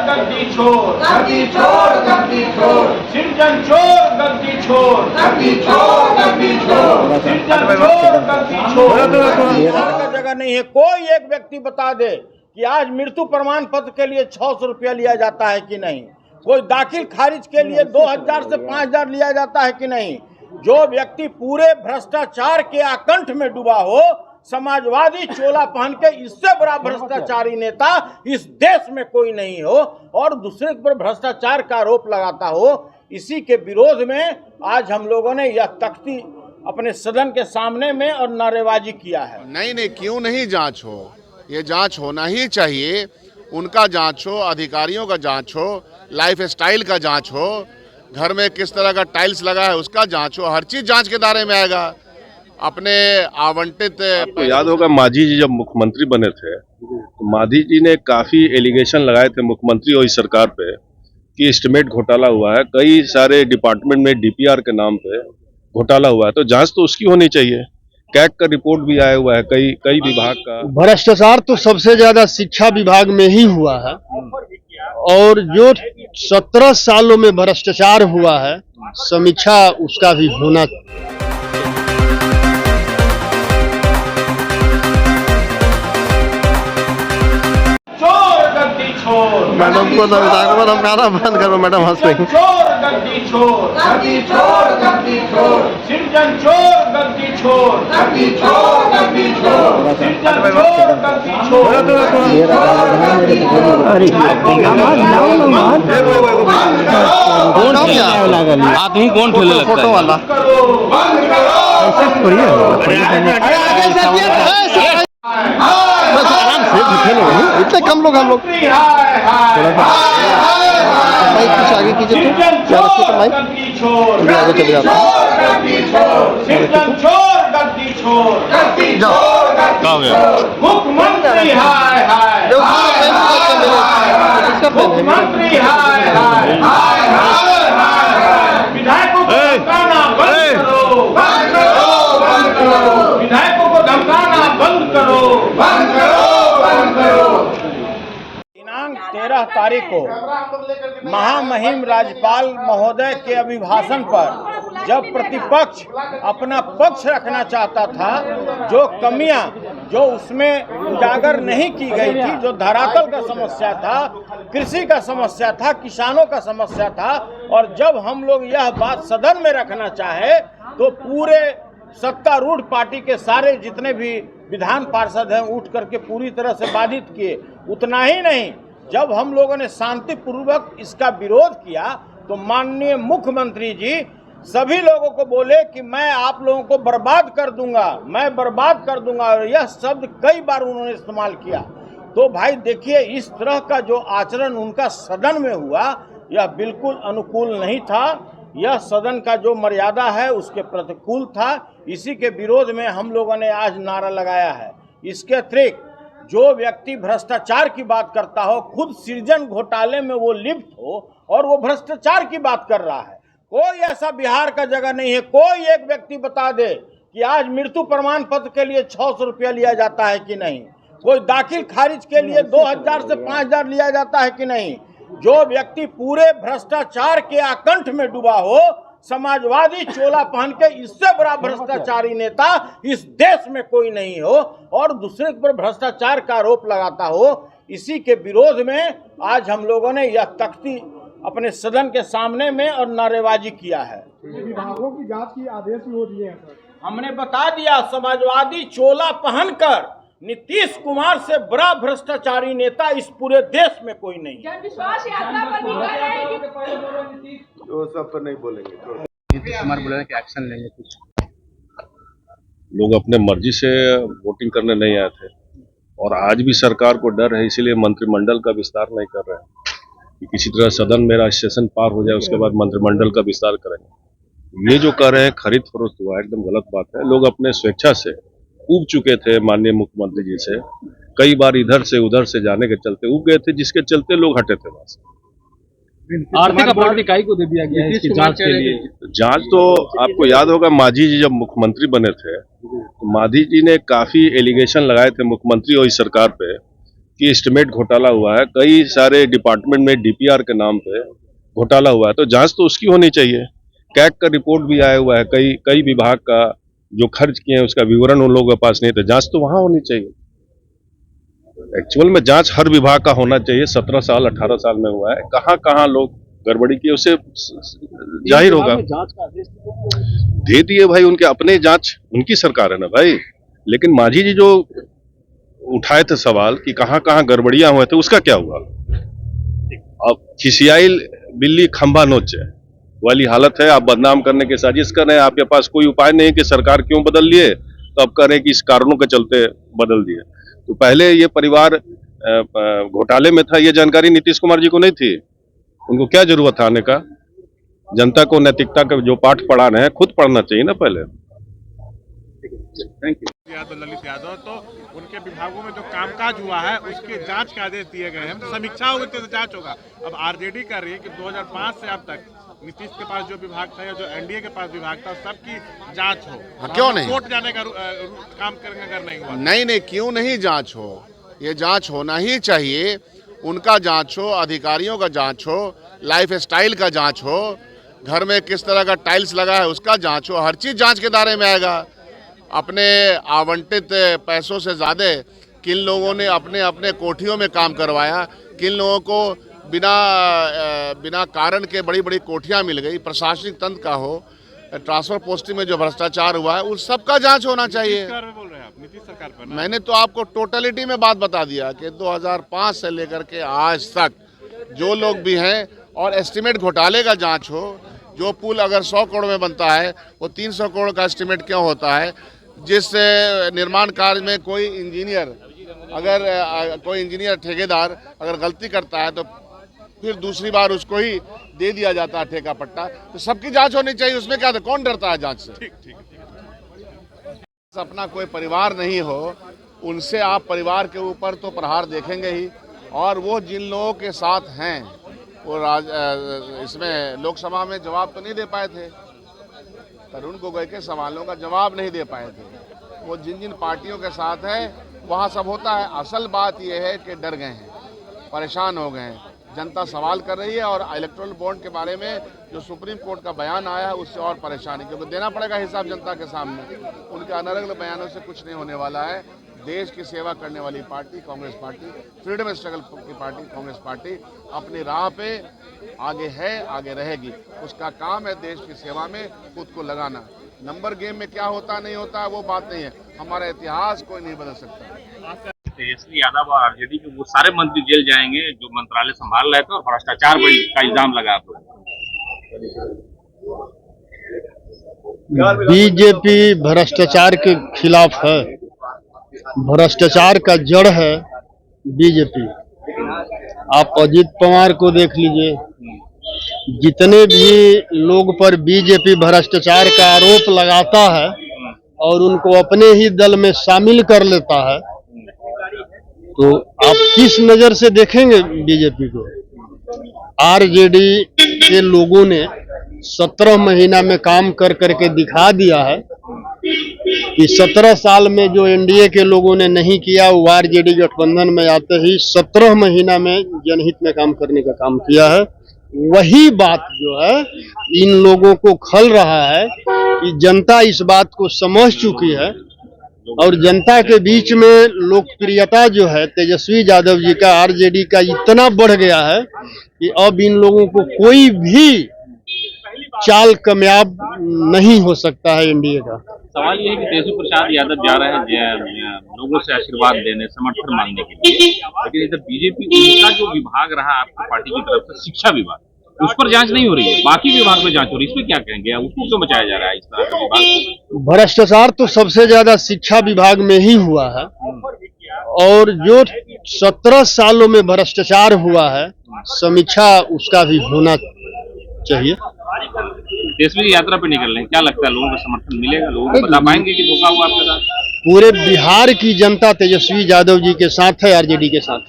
गद्दी छोड़, गद्दी छोड़, गद्दी छोड़, सृजन चोर गद्दी छोड़, गद्दी छोड़, गद्दी छोड़, सृजन चोर गद्दी छोड़। बिहार का जगह नहीं है। कोई एक व्यक्ति बता दे कि आज मृत्यु प्रमाण पत्र के लिए 600 रुपया लिया जाता है कि नहीं, कोई दाखिल खारिज के लिए 2000 से 5000 लिया जाता है कि नहीं। जो व्यक्ति पूरे भ्रष्टाचार के आकंठ में डूबा हो, समाजवादी चोला पहन के, इससे बड़ा भ्रष्टाचारी नेता इस देश में कोई नहीं हो, और दूसरे पर भ्रष्टाचार का आरोप लगाता हो, इसी के विरोध में आज हम लोगों ने यह तख्ती अपने सदन के सामने में और नारेबाजी किया है। नहीं, क्यों नहीं जांच हो? ये जांच होना ही चाहिए। उनका जांच हो, अधिकारियों का जांच हो, लाइफ स्टाइल का जांच हो, घर में किस तरह का टाइल्स लगा है उसका जांच हो, हर चीज जांच के दायरे में आएगा। अपने आवंटित तो याद होगा मांझी जी जब मुख्यमंत्री बने थे तो मांझी जी ने काफी एलिगेशन लगाए थे मुख्यमंत्री और इस सरकार पे कि एस्टीमेट घोटाला हुआ है, कई सारे डिपार्टमेंट में डीपीआर के नाम पे घोटाला हुआ है, तो जांच तो उसकी होनी चाहिए। कैग का रिपोर्ट भी आया हुआ है, कई विभाग का। भ्रष्टाचार तो सबसे ज्यादा शिक्षा विभाग में ही हुआ है, और जो 17 सालों में भ्रष्टाचार हुआ है, समीक्षा उसका भी होना। मैडम को धमकाना बंद करो, मैडम हंस रही। चोर गद्दी छोड़, गद्दी छोड़, गद्दी छोड़, सृजन चोर गद्दी छोड़, गद्दी छोड़, गद्दी छोड़, सृजन चोर गद्दी छोड़। आदमी कौन ठेले लगता फोटो वाला इतने कम लोग हम लोग माइक कुछ आगे कीजिए तो क्या रखिए तो माइक आगे चले जाता मुख्यमंत्री हाय हाय, मुख्यमंत्री हाय हाय, विधायकों को धमकाना बंद करो, बंद करो, बंद करो, विधायकों को धमकाना बंद करो, बंद करो, बंद करो। दिनांक 13 तारीख को महामहिम राज्यपाल महोदय के अभिभाषण पर जब प्रतिपक्ष अपना पक्ष रखना चाहता था, जो कमियां जो उसमें उजागर नहीं की गई थी, जो धरातल का समस्या था, कृषि का समस्या था, किसानों का समस्या था, और जब हम लोग यह बात सदन में रखना चाहे तो पूरे सत्तारूढ़ पार्टी के सारे जितने भी विधान पार्षद हैं उठ करके पूरी तरह से बाधित किए। उतना ही नहीं, जब हम लोगों ने शांतिपूर्वक इसका विरोध किया तो माननीय मुख्यमंत्री जी सभी लोगों को बोले कि मैं आप लोगों को बर्बाद कर दूंगा, मैं बर्बाद कर दूंगा, और यह शब्द कई बार उन्होंने इस्तेमाल किया। तो भाई देखिए, इस तरह का जो आचरण उनका सदन में हुआ, यह बिल्कुल अनुकूल नहीं था, यह सदन का जो मर्यादा है उसके प्रतिकूल था। इसी के विरोध में हम लोगों ने आज नारा लगाया है। इसके अतिरिक्त जो व्यक्ति भ्रष्टाचार की बात करता हो, खुद सृजन घोटाले में वो लिप्त हो और वो भ्रष्टाचार की बात कर रहा है, कोई ऐसा बिहार का जगह नहीं है। कोई एक व्यक्ति बता दे कि आज मृत्यु प्रमाण पत्र के लिए 600 रुपया लिया जाता है कि नहीं, कोई दाखिल खारिज के लिए 2000 से 5000 लिया जाता है कि नहीं। जो व्यक्ति पूरे भ्रष्टाचार के आकंठ में डूबा हो, समाजवादी चोला पहन के, इससे बड़ा भ्रष्टाचारी नेता इस देश में कोई नहीं हो, और दूसरे पर भ्रष्टाचार का आरोप लगाता हो, इसी के विरोध में आज हम लोगों ने यह तख्ती अपने सदन के सामने में और नारेबाजी किया है। विभागों की जांच की आदेश भी हो दिए हैं सर। हमने बता दिया, समाजवादी चोला पहनकर नीतीश कुमार से बड़ा भ्रष्टाचारी नेता इस पूरे देश में कोई नहीं। जनविश्वास यात्रा पर भी कह रहे हैं कि वो सब तो नहीं बोलेंगे। नीतीश कुमार बोल रहे हैं कि एक्शन लेंगे कुछ। लोग अपने मर्जी से वोटिंग करने नहीं आए थे, और आज भी सरकार को डर है, इसीलिए मंत्रिमंडल का विस्तार नहीं कर रहे हैं कि किसी तरह सदन मेरा सेशन पार हो जाए, उसके बाद मंत्रिमंडल का विस्तार करेंगे। ये जो कर रहे हैं खरीद फरोख्त हुआ, एकदम गलत बात है। लोग अपने स्वेच्छा से ऊब चुके थे माननीय मुख्यमंत्री जी से, कई बार इधर से उधर से जाने के चलते ऊब गए थे, जिसके चलते लोग हटे थे वहां से। आर्थिक अपराध इकाई को दे दिया गया है इसकी जांच के लिए। जांच तो आपको याद होगा मांझी जी जब मुख्यमंत्री बने थे तो मांझी जी ने काफी एलिगेशन लगाए थे मुख्यमंत्री और इस सरकार पे कि एस्टिमेट घोटाला हुआ है, कई सारे डिपार्टमेंट में डीपीआर के नाम पे घोटाला हुआ है, तो जांच तो उसकी होनी चाहिए। कैग का रिपोर्ट भी आया हुआ है, कई विभाग का जो खर्च किए हैं उसका विवरण उन लोगों के पास नहीं था, जांच तो वहां होनी चाहिए। एक्चुअल में जांच हर विभाग का होना चाहिए। 17 साल 18 साल में हुआ है, कहां कहां लोग गड़बड़ी की उसे जाहिर होगा। दे दिए भाई, उनके अपने जांच, उनकी सरकार है ना भाई। लेकिन मांझी जी जो उठाए थे सवाल कि कहां कहां गड़बड़ियां हुए थे, उसका क्या हुआ? अब खिसियाई बिल्ली खंभा नोचे वाली हालत है। आप बदनाम करने की साजिश कर रहे हैं। आपके पास कोई उपाय नहीं कि सरकार क्यों बदल लिए, तो आप कह रहे हैं कि इस कारणों के चलते बदल दिए। तो पहले ये परिवार घोटाले में था, ये जानकारी नीतीश कुमार जी को नहीं थी। उनको क्या जरूरत था आने का? जनता को नैतिकता का जो पाठ पढ़ा रहे हैं खुद पढ़ना चाहिए ना पहले। Thank you. ललित यादव, तो उनके विभागों में जो कामकाज हुआ है उसके जांच के आदेश दिए गए हैं, समीक्षा होगी तो जांच होगा। अब आरजेडी कर रही है कि 2005 से अब तक नीतीश के पास जो विभाग था या जो एनडीए के पास विभाग था सबकी जांच हो। क्यों नहीं? कोर्ट जाने का काम करेंगे अगर नहीं हुआ? नहीं, क्यों नहीं जांच हो? ये जांच होना ही चाहिए। उनका जांच हो, अधिकारियों का जांच हो, लाइफ स्टाइल का जांच हो, घर में किस तरह का टाइल्स लगा है उसका जांच हो। हर चीज़ जांच के दायरे में आएगा। अपने आवंटित पैसों से ज़्यादा किन लोगों ने अपने अपने कोठियों में काम करवाया, किन लोगों को बिना कारण के बड़ी बड़ी कोठियां मिल गई, प्रशासनिक तंत्र का हो, ट्रांसफर पोस्टिंग में जो भ्रष्टाचार हुआ है उस सब का जांच होना चाहिए। बोल रहे हैं आप नीतीश सरकार पर? मैंने तो आपको टोटलिटी में बात बता दिया कि 2005 से लेकर के आज तक जो लोग भी हैं, और एस्टिमेट घोटाले का जांच हो। जो पुल अगर 100 करोड़ में बनता है वो 300 करोड़ का एस्टिमेट क्यों होता है? जिस निर्माण कार्य में कोई इंजीनियर ठेकेदार अगर गलती करता है तो फिर दूसरी बार उसको ही दे दिया जाता है ठेका पट्टा। तो सबकी जांच होनी चाहिए, उसमें क्या था? कौन डरता है जांच से? ठीक। अपना कोई परिवार नहीं हो, उनसे आप परिवार के ऊपर तो प्रहार देखेंगे ही। और वो जिन लोगों के साथ हैं वो इसमें लोकसभा में जवाब तो नहीं दे पाए थे, तरुण गोगोई के सवालों का जवाब नहीं दे पाए थे। वो जिन पार्टियों के साथ है वहाँ सब होता है। असल बात यह है कि डर गए हैं, परेशान हो गए हैं, जनता सवाल कर रही है। और इलेक्टोरल बॉन्ड के बारे में जो सुप्रीम कोर्ट का बयान आया है उससे और परेशानी, क्योंकि देना पड़ेगा हिसाब जनता के सामने। उनके अनर्गल बयानों से कुछ नहीं होने वाला है। देश की सेवा करने वाली party Congress party, freedom struggle की पार्टी कांग्रेस पार्टी अपनी राह पे आगे है, आगे रहेगी। उसका काम है देश की सेवा में खुद को लगाना। नंबर गेम में क्या होता नहीं होता वो बात नहीं है। हमारा इतिहास कोई नहीं बदल सकता। तेजस्वी यादव और आरजेडी के वो सारे मंत्री जेल जाएंगे जो मंत्रालय संभाल रहे थे और भ्रष्टाचार का इल्जाम लगा। बीजेपी भ्रष्टाचार के खिलाफ है। भ्रष्टाचार का जड़ है बीजेपी। आप अजीत पवार को देख लीजिए, जितने भी लोग पर बीजेपी भ्रष्टाचार का आरोप लगाता है और उनको अपने ही दल में शामिल कर लेता है, तो आप किस नजर से देखेंगे बीजेपी को? आरजेडी के लोगों ने 17 महीना में काम कर करके दिखा दिया है कि 17 साल में जो एनडीए के लोगों ने नहीं किया वो आरजेडी गठबंधन में आते ही 17 महीना में जनहित में काम करने का काम किया है। वही बात जो है इन लोगों को खल रहा है कि जनता इस बात को समझ चुकी है और जनता के बीच में लोकप्रियता जो है तेजस्वी यादव जी का, आरजेडी का इतना बढ़ गया है कि अब इन लोगों को कोई भी चाल कामयाब नहीं हो सकता है एनडीए का। सवाल ये है कि तेजस्वी प्रसाद यादव जा रहे हैं लोगों से आशीर्वाद देने, समर्थन मांगने के लिए, लेकिन इधर बीजेपी उनका जो विभाग रहा आपकी पार्टी की तरफ से शिक्षा विभाग, उस पर जांच नहीं हो रही है, बाकी विभाग में जांच हो रही है। इसमें क्या कहेंगे? उसको क्यों बचाया जा रहा है इस तरह का विभाग? भ्रष्टाचार तो सबसे ज्यादा शिक्षा विभाग में ही हुआ है और जो 17 सालों में भ्रष्टाचार हुआ है समीक्षा उसका भी होना चाहिए। तेजस्वी यात्रा पे निकल रहे हैं, क्या लगता है लोगों का समर्थन मिलेगा? लोगों को बता पाएंगे कि धोखा हुआ आपके साथ? पूरे बिहार की जनता तेजस्वी यादव जी के साथ है, आरजेडी के साथ।